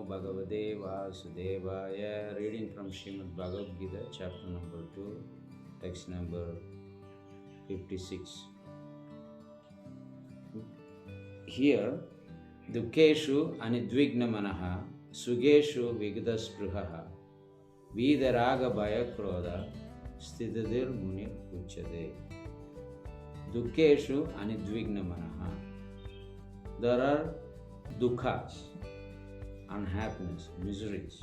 Bhagavate Vasudevaya. Reading from Srimad Bhagavad-Gita, chapter number 2, text number 56. Here, Dukkeshu Anidvigna Manaha, Sugeshu Vigadaspruhaha, Vidaraga Bhaya Krodha, Sthidadir Munir Uchade. Dukkeshu Anidvigna Manaha. There are dukkhas, unhappiness, miseries.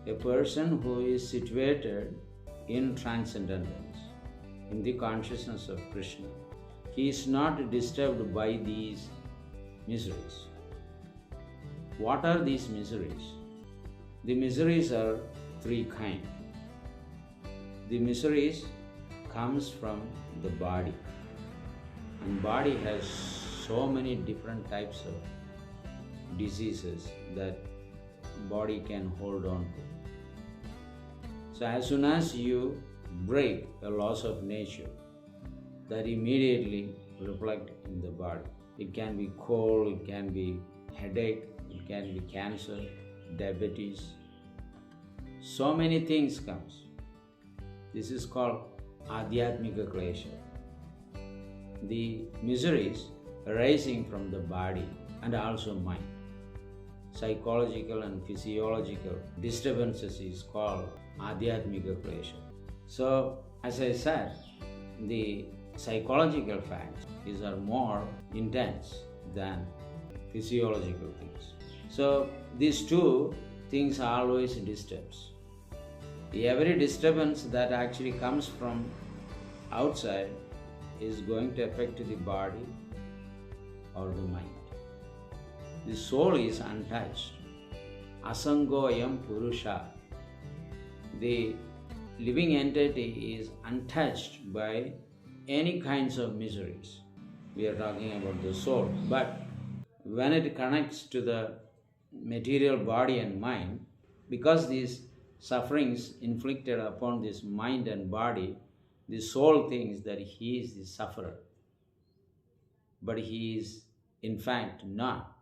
A person who is situated in transcendence, in the consciousness of Krishna, he is not disturbed by these miseries. What are these miseries? The miseries are three kinds. The miseries comes from the body, and body has so many different types of diseases that body can hold on to. So as soon as you break a laws of nature, that immediately reflect in the body. It can be cold, it can be headache, it can be cancer, diabetes. So many things comes. This is called Adhyatmika Klesha. The miseries arising from the body and also mind. Psychological and physiological disturbances is called Adhyatmika Klesha. So, as I said, the psychological facts are more intense than physiological things. So, these two things always disturbs. Every disturbance that actually comes from outside is going to affect the body or the mind. The soul is untouched. Asangoyam Purusha. The living entity is untouched by any kinds of miseries. We are talking about the soul. But when it connects to the material body and mind, because these sufferings inflicted upon this mind and body, the soul thinks that he is the sufferer. But he is in fact not.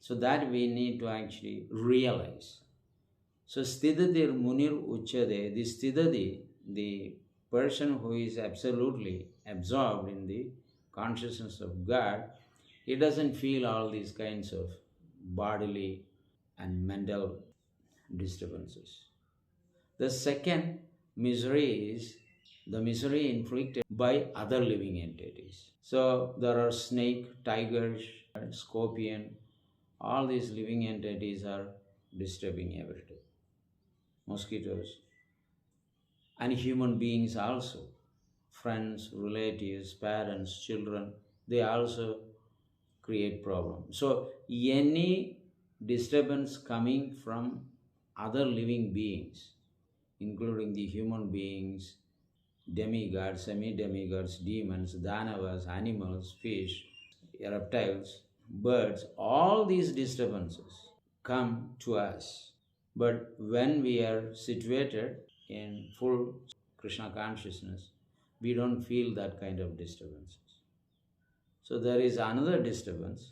So that we need to actually realize. So Sthidadir Munir Uchade, the Sthidadi, the person who is absolutely absorbed in the consciousness of God, he doesn't feel all these kinds of bodily and mental disturbances. The second misery is the misery inflicted by other living entities. So there are snake, tigers, scorpion, all these living entities are disturbing every day. Mosquitoes. And human beings also. Friends, relatives, parents, children, they also create problems. So any disturbance coming from other living beings, including the human beings, demigods, semi-demigods, demons, danavas, animals, fish, reptiles, birds, all these disturbances come to us. But when we are situated in full Krishna consciousness, we don't feel that kind of disturbances. So there is another disturbance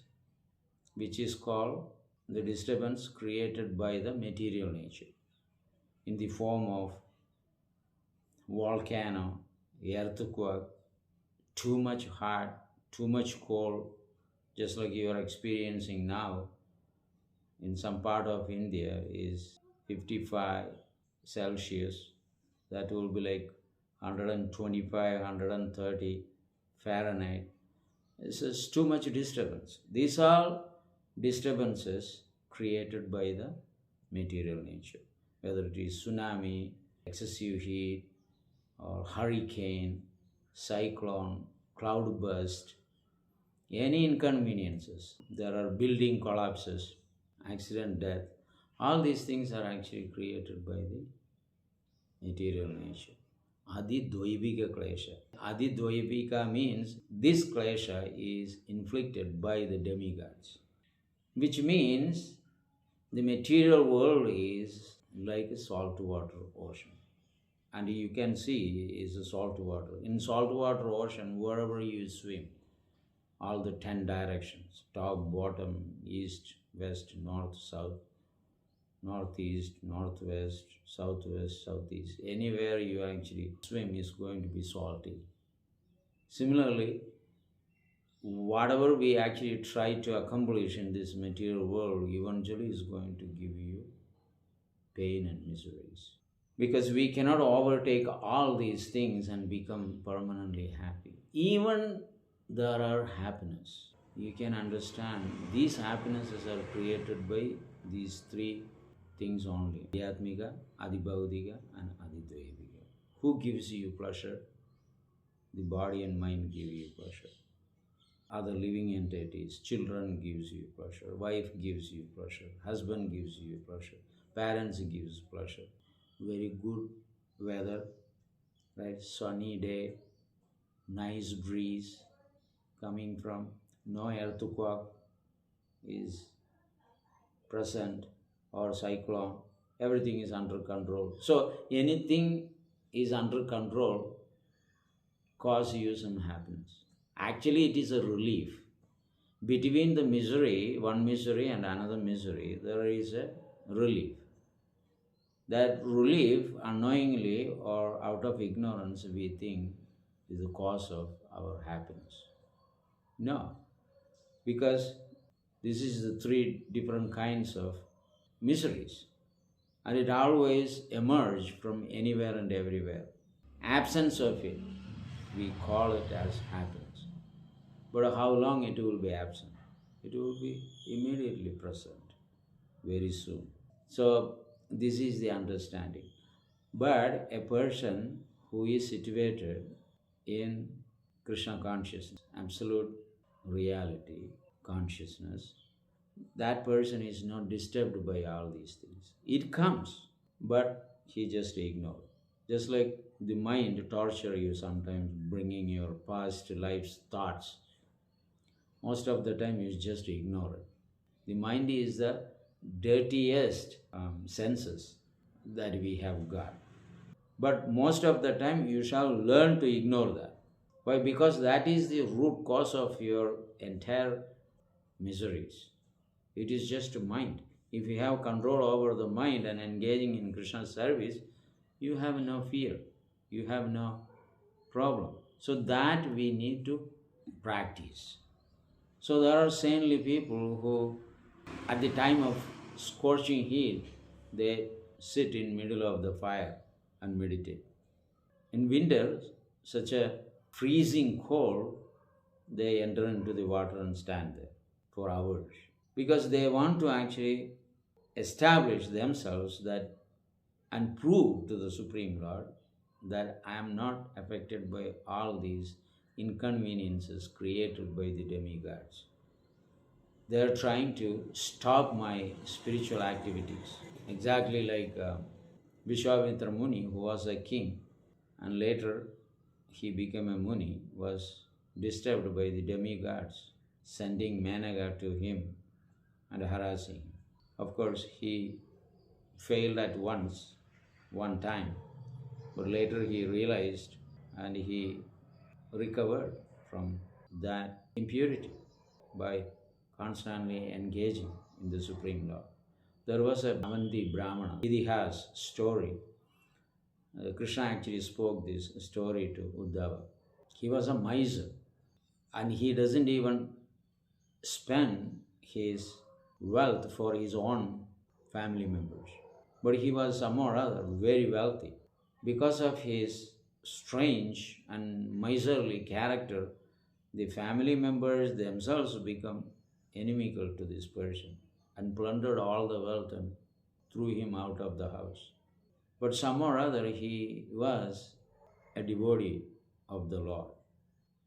which is called the disturbance created by the material nature in the form of volcano, earthquake, too much hot, too much cold, just like you are experiencing now in some part of India is 55 Celsius. That will be like 125, 130 Fahrenheit. This is too much disturbance. These are disturbances created by the material nature, whether it is tsunami, excessive heat, or hurricane, cyclone, cloud burst, any inconveniences. There are building collapses, accident, death. All these things are actually created by the material nature. Adidvaibhika klesha. Adidvaibhika means this klesha is inflicted by the demigods, which means the material world is like a saltwater ocean. And you can see is a salt water. In saltwater ocean, wherever you swim, all the 10 directions, top, bottom, east, west, north, south, northeast, northwest, southwest, southeast, anywhere you actually swim is going to be salty. Similarly, whatever we actually try to accomplish in this material world eventually is going to give you pain and miseries. Because we cannot overtake all these things and become permanently happy. Even there are happiness. You can understand these happinesses are created by these three things only: Adhyatmika, Adibhaudika, and Adidvaivika. Who gives you pleasure? The body and mind give you pleasure. Other living entities, children gives you pleasure, wife gives you pleasure, husband gives you pleasure, parents gives pleasure. Very good weather, right? Sunny day, nice breeze coming from, no earthquake is present or cyclone, everything is under control. So anything is under control cause you some happiness. Actually, it is a relief. Between the misery, one misery and another misery, there is a relief. That relief, unknowingly or out of ignorance, we think is the cause of our happiness. No, because this is the three different kinds of miseries, and it always emerges from anywhere and everywhere. Absence of it, we call it as happiness. But how long it will be absent? It will be immediately present, very soon. So this is the understanding. But a person who is situated in Krishna consciousness, absolute reality, consciousness, that person is not disturbed by all these things. It comes, but he just ignores. Just like the mind torture you sometimes, bringing your past life's thoughts. Most of the time you just ignore it. The mind is the dirtiest senses that we have got. But most of the time you shall learn to ignore that. Why? Because that is the root cause of your entire miseries. It is just mind. If you have control over the mind and engaging in Krishna's service, you have no fear. You have no problem. So that we need to practice. So there are saintly people who, at the time of scorching heat, they sit in middle of the fire and meditate. In winter, such a freezing cold, they enter into the water and stand there for hours because they want to actually establish themselves that and prove to the Supreme Lord that I am not affected by all these inconveniences created by the demigods. They are trying to stop my spiritual activities. Exactly like Vishwamitra Muni, who was a king and later he became a Muni, was disturbed by the demigods, sending Managa to him and harassing him. Of course, he failed at one time, but later he realized and he recovered from that impurity by constantly engaging in the Supreme Lord. There was a Avanti Brahmana, Idihas story. Krishna actually spoke this story to Uddhava. He was a miser and he doesn't even spend his wealth for his own family members. But he was somehow or other very wealthy. Because of his strange and miserly character, the family members themselves become inimical to this person and plundered all the wealth and threw him out of the house. But somehow or other he was a devotee of the Lord.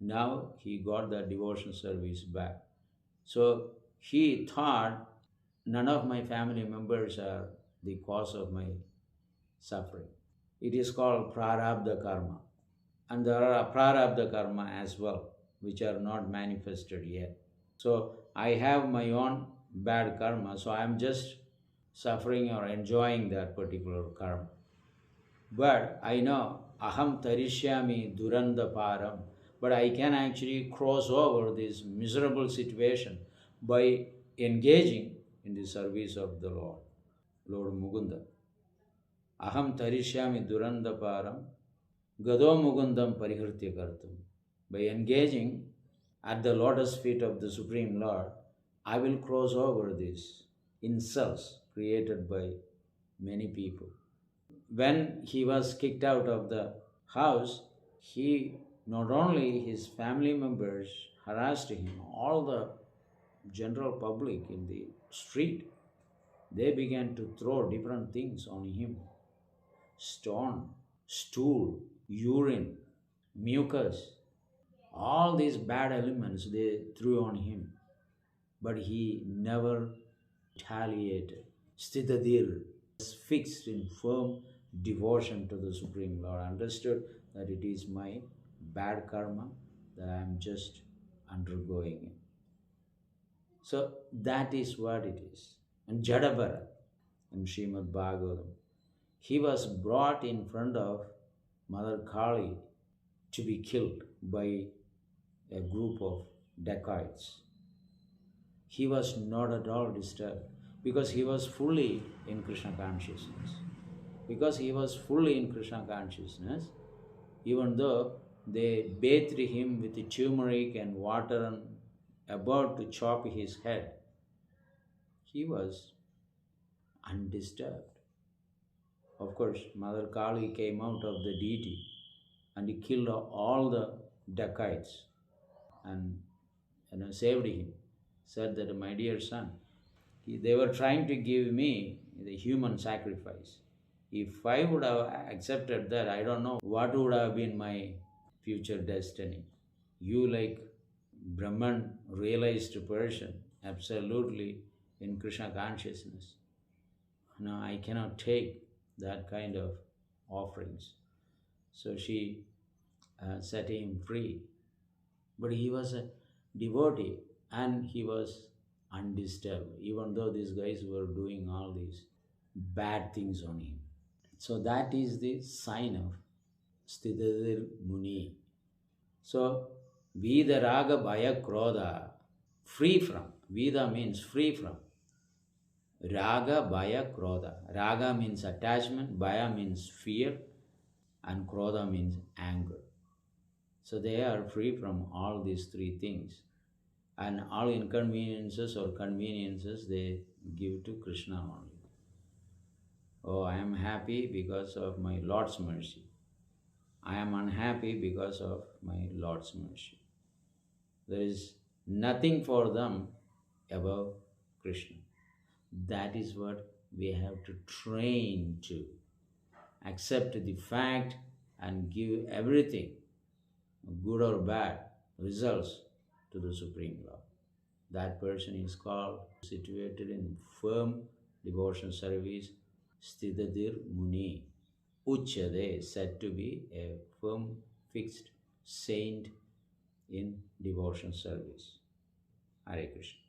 Now he got the devotion service back. So he thought none of my family members are the cause of my suffering. It is called prarabdha karma. And there are prarabdha karma as well, which are not manifested yet. So I have my own bad karma, so I am just suffering or enjoying that particular karma. But I know aham tarishyami duranda param, but I can actually cross over this miserable situation by engaging in the service of the Lord. Lord Mukunda. Aham tarishyami durandaparam gado mugundam parihritya kartum. By engaging at the lotus feet of the Supreme Lord, I will cross over these insults created by many people. When he was kicked out of the house, he not only his family members harassed him, all the general public in the street, they began to throw different things on him: stone, stool, urine, mucus, all these bad elements they threw on him. But he never retaliated. Stitadir was fixed in firm devotion to the Supreme Lord, understood that it is my bad karma that I am just undergoing it. So that is what it is. And Jadabharat in Srimad Bhagavatam, he was brought in front of Mother Kali to be killed by a group of dacoits. He was not at all disturbed because he was fully in Krishna consciousness. Because he was fully in Krishna consciousness, even though they bathed him with turmeric and water and about to chop his head, he was undisturbed. Of course, Mother Kali came out of the deity and he killed all the dacoits and saved him. Said that, my dear son, they were trying to give me the human sacrifice. If I would have accepted that, I don't know what would have been my future destiny. You, like Brahman, realized person, absolutely in Krishna consciousness. No, I cannot take that kind of offerings. So she set him free. But he was a devotee and he was undisturbed, even though these guys were doing all these bad things on him. So that is the sign of Stitadir Muni. So Vida Raga Bhaya Krodha, free from. Vida means free from. Raga Bhaya Krodha. Raga means attachment, Bhaya means fear, and Krodha means anger. So they are free from all these three things. And all inconveniences or conveniences they give to Krishna only. Oh, I am happy because of my Lord's mercy. I am unhappy because of my Lord's mercy. There is nothing for them above Krishna. That is what we have to train to accept the fact and give everything, good or bad, results to the Supreme Lord. That person is called, situated in firm devotion service, Stitadir Muni. Uchade, said to be a firm, fixed saint in devotion service. Hare Krishna.